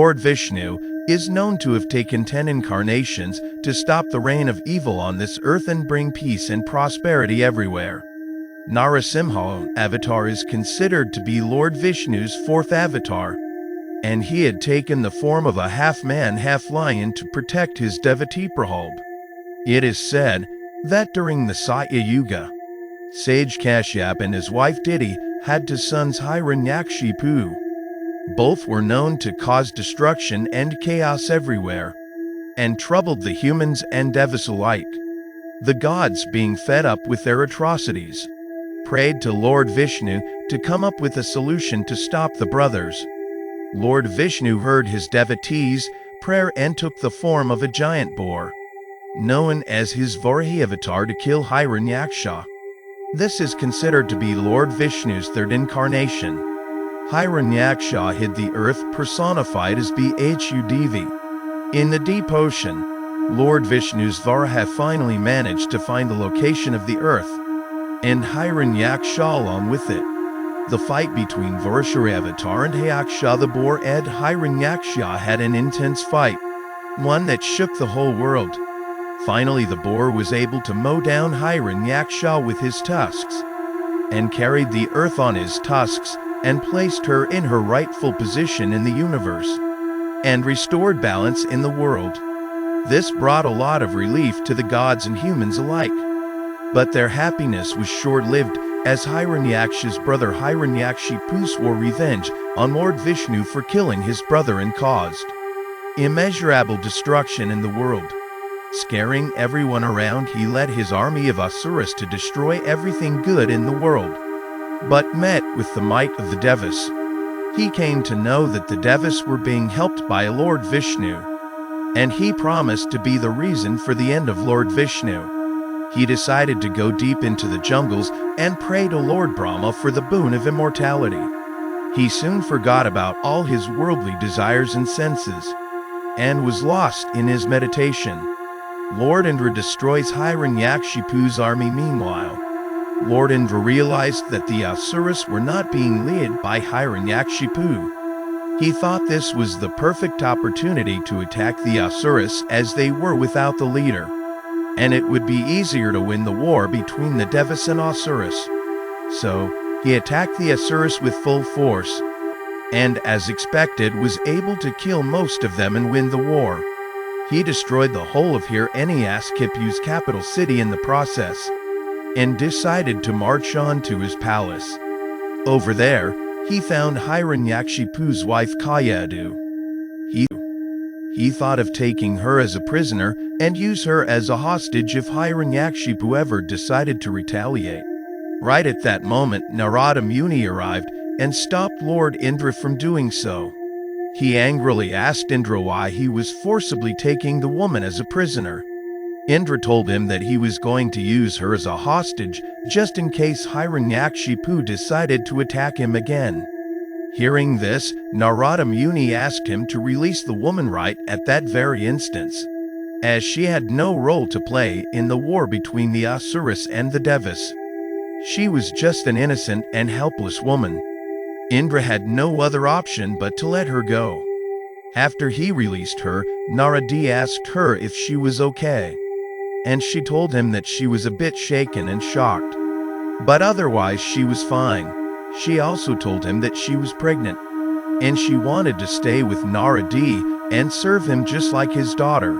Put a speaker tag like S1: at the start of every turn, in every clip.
S1: Lord Vishnu, is known to have taken 10 incarnations to stop the reign of evil on this earth and bring peace and prosperity everywhere. Narasimha avatar is considered to be Lord Vishnu's fourth avatar, and he had taken the form of a half-man, half-lion to protect his devotee Prahlad. It is said that during the Satya Yuga, sage Kashyap and his wife Diti had two sons, Hiranyakshipu. Both were known to cause destruction and chaos everywhere, and troubled the humans and devas alike. The gods, being fed up with their atrocities, prayed to Lord Vishnu to come up with a solution to stop the brothers. Lord Vishnu heard his devotees' prayer and took the form of a giant boar, known as his Varahi avatar, to kill Hiranyaksha. This is considered to be Lord Vishnu's third incarnation. Hiranyaksha hid the earth, personified as Bhudevi. In the deep ocean, Lord Vishnu's Varaha finally managed to find the location of the earth, and Hiranyaksha along with it. The fight between Varashari avatar and Hayaksha the boar and Hiranyaksha had an intense fight, one that shook the whole world. Finally, the boar was able to mow down Hiranyaksha with his tusks, and carried the earth on his tusks, and placed her in her rightful position in the universe, and restored balance in the world. This brought a lot of relief to the gods and humans alike. But their happiness was short-lived, as Hiranyaksha's brother Hiranyakshipu swore revenge on Lord Vishnu for killing his brother and caused immeasurable destruction in the world. Scaring everyone around, he led his army of asuras to destroy everything good in the world, but met with the might of the devas. He came to know that the devas were being helped by Lord Vishnu, and he promised to be the reason for the end of Lord Vishnu. He decided to go deep into the jungles and pray to Lord Brahma for the boon of immortality. He soon forgot about all his worldly desires and senses, and was lost in his meditation. Lord Indra destroys Hiranyakshipu's army. Meanwhile, Lord Indra realized that the asuras were not being led by Hiranyakshipu. He thought this was the perfect opportunity to attack the asuras, as they were without the leader, and it would be easier to win the war between the devas and asuras. So, he attacked the asuras with full force, and as expected was able to kill most of them and win the war. He destroyed the whole of Hiranyakshipu's capital city in the process, and decided to march on to his palace. Over there, he found Hiranyakshipu's wife Kayadu. He thought of taking her as a prisoner and use her as a hostage if Hiranyakshipu ever decided to retaliate. Right at that moment, Narada Muni arrived and stopped Lord Indra from doing so. He angrily asked Indra why he was forcibly taking the woman as a prisoner. Indra told him that he was going to use her as a hostage just in case Hiranyakshipu decided to attack him again. Hearing this, Narada Muni asked him to release the woman right at that very instance, as she had no role to play in the war between the asuras and the devas. She was just an innocent and helpless woman. Indra had no other option but to let her go. After he released her, Narada asked her if she was okay, and she told him that she was a bit shaken and shocked, but otherwise she was fine. She also told him that she was pregnant, and she wanted to stay with Narada and serve him just like his daughter,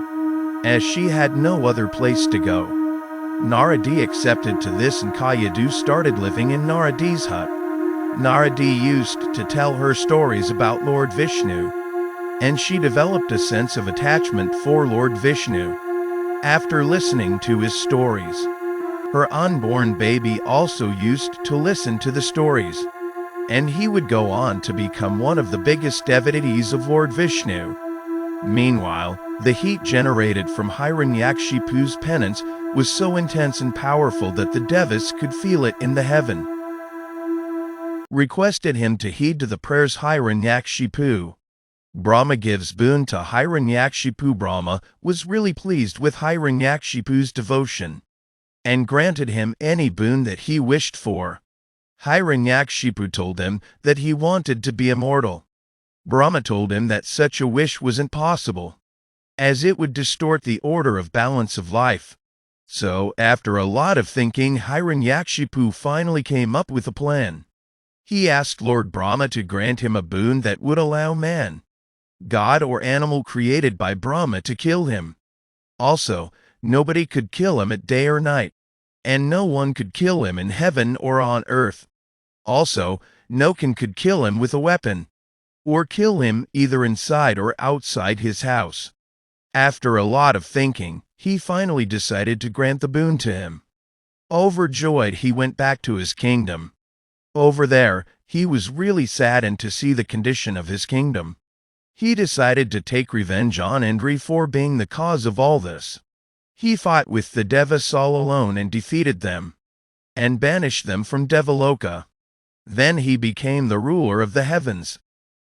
S1: as she had no other place to go. Narada accepted to this, and Kayadu started living in Narada's hut. Narada used to tell her stories about Lord Vishnu, and she developed a sense of attachment for Lord Vishnu after listening to his stories. Her unborn baby also used to listen to the stories, and he would go on to become one of the biggest devotees of Lord Vishnu. Meanwhile, the heat generated from Hiranyakshipu's penance was so intense and powerful that the devas could feel it in the heaven. Requested him to heed to the prayers Hiranyakshipu. Brahma gives boon to Hiranyakshipu. Brahma was really pleased with Hiranyakshipu's devotion, and granted him any boon that he wished for. Hiranyakshipu told him that he wanted to be immortal. Brahma told him that such a wish wasn't possible, as it would distort the order of balance of life. So, after a lot of thinking, Hiranyakshipu finally came up with a plan. He asked Lord Brahma to grant him a boon that would allow man, god or animal created by Brahma, to kill him. Also, nobody could kill him at day or night, and no one could kill him in heaven or on earth. Also, no one could kill him with a weapon, or kill him either inside or outside his house. After a lot of thinking, he finally decided to grant the boon to him. Overjoyed, he went back to his kingdom. Over there, he was really saddened to see the condition of his kingdom. He decided to take revenge on Indri for being the cause of all this. He fought with the Devas all alone and defeated them, and banished them from Devaloka. Then he became the ruler of the heavens.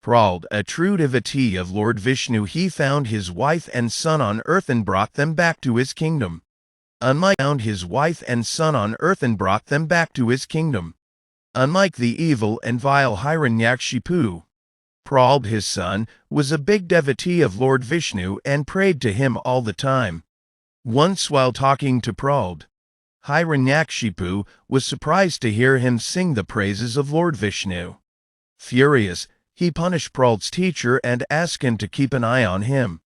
S1: Prahlad, a true devotee of Lord Vishnu, he found his wife and son on earth and brought them back to his kingdom. Unlike the evil and vile Hiranyakshipu, Prahlad, his son, was a big devotee of Lord Vishnu and prayed to him all the time. Once while talking to Prahlad, Hiranyakshipu was surprised to hear him sing the praises of Lord Vishnu. Furious, he punished Prahlad's teacher and asked him to keep an eye on him.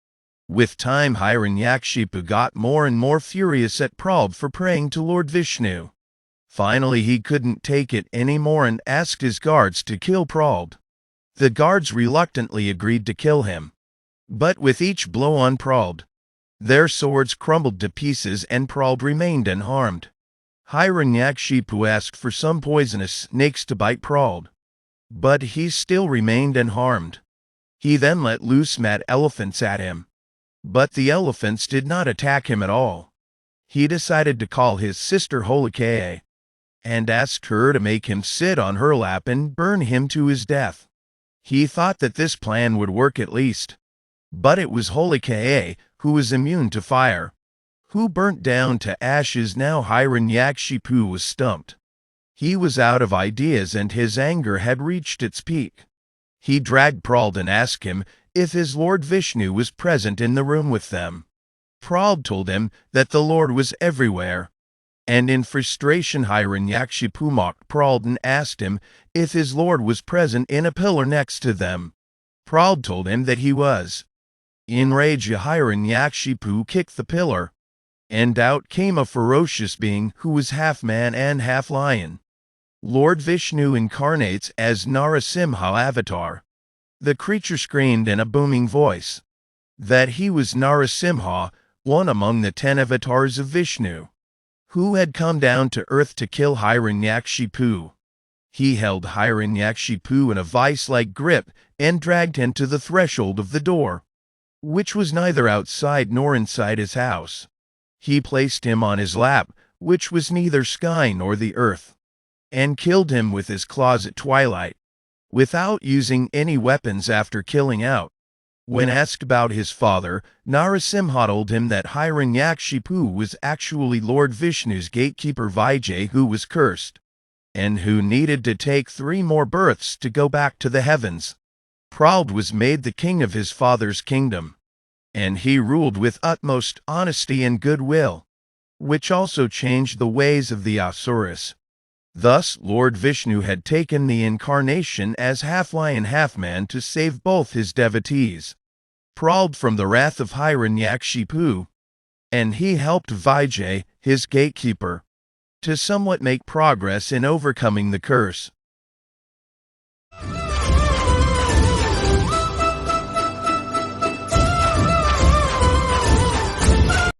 S1: With time, Hiranyakshipu got more and more furious at Prahlad for praying to Lord Vishnu. Finally, he couldn't take it anymore and asked his guards to kill Prahlad. The guards reluctantly agreed to kill him. But with each blow on Prahlad, their swords crumbled to pieces and Prahlad remained unharmed. Hiranyakshipu asked for some poisonous snakes to bite Prahlad, but he still remained unharmed. He then let loose mad elephants at him, but the elephants did not attack him at all. He decided to call his sister Holikaya, and asked her to make him sit on her lap and burn him to his death. He thought that this plan would work at least, but it was Holikaya, who was immune to fire, who burnt down to ashes. Now Hiranyakshipu was stumped. He was out of ideas and his anger had reached its peak. He dragged Prahlad and asked him if his Lord Vishnu was present in the room with them. Prahlad told him that the Lord was everywhere, and in frustration Hiranyakshipu mocked Prahlad and asked him if his Lord was present in a pillar next to them. Prahlad told him that he was. Enraged, Hiranyakshipu kicked the pillar, and out came a ferocious being who was half man and half lion. Lord Vishnu incarnates as Narasimha avatar. The creature screamed in a booming voice that he was Narasimha, one among the 10 avatars of Vishnu, who had come down to earth to kill Hiranyakshipu. He held Hiranyakshipu in a vice-like grip and dragged him to the threshold of the door, which was neither outside nor inside his house. He placed him on his lap, which was neither sky nor the earth, and killed him with his claws at twilight, without using any weapons. After killing out, when asked about his father, Narasimha told him that Hiranyakshipu was actually Lord Vishnu's gatekeeper Vijay, who was cursed, and who needed to take 3 more births to go back to the heavens. Prahlad was made the king of his father's kingdom, and he ruled with utmost honesty and goodwill, which also changed the ways of the asuras. Thus, Lord Vishnu had taken the incarnation as half-lion half-man to save both his devotees, Prahlad, from the wrath of Hiranyakshipu, and he helped Vijay, his gatekeeper, to somewhat make progress in overcoming the curse.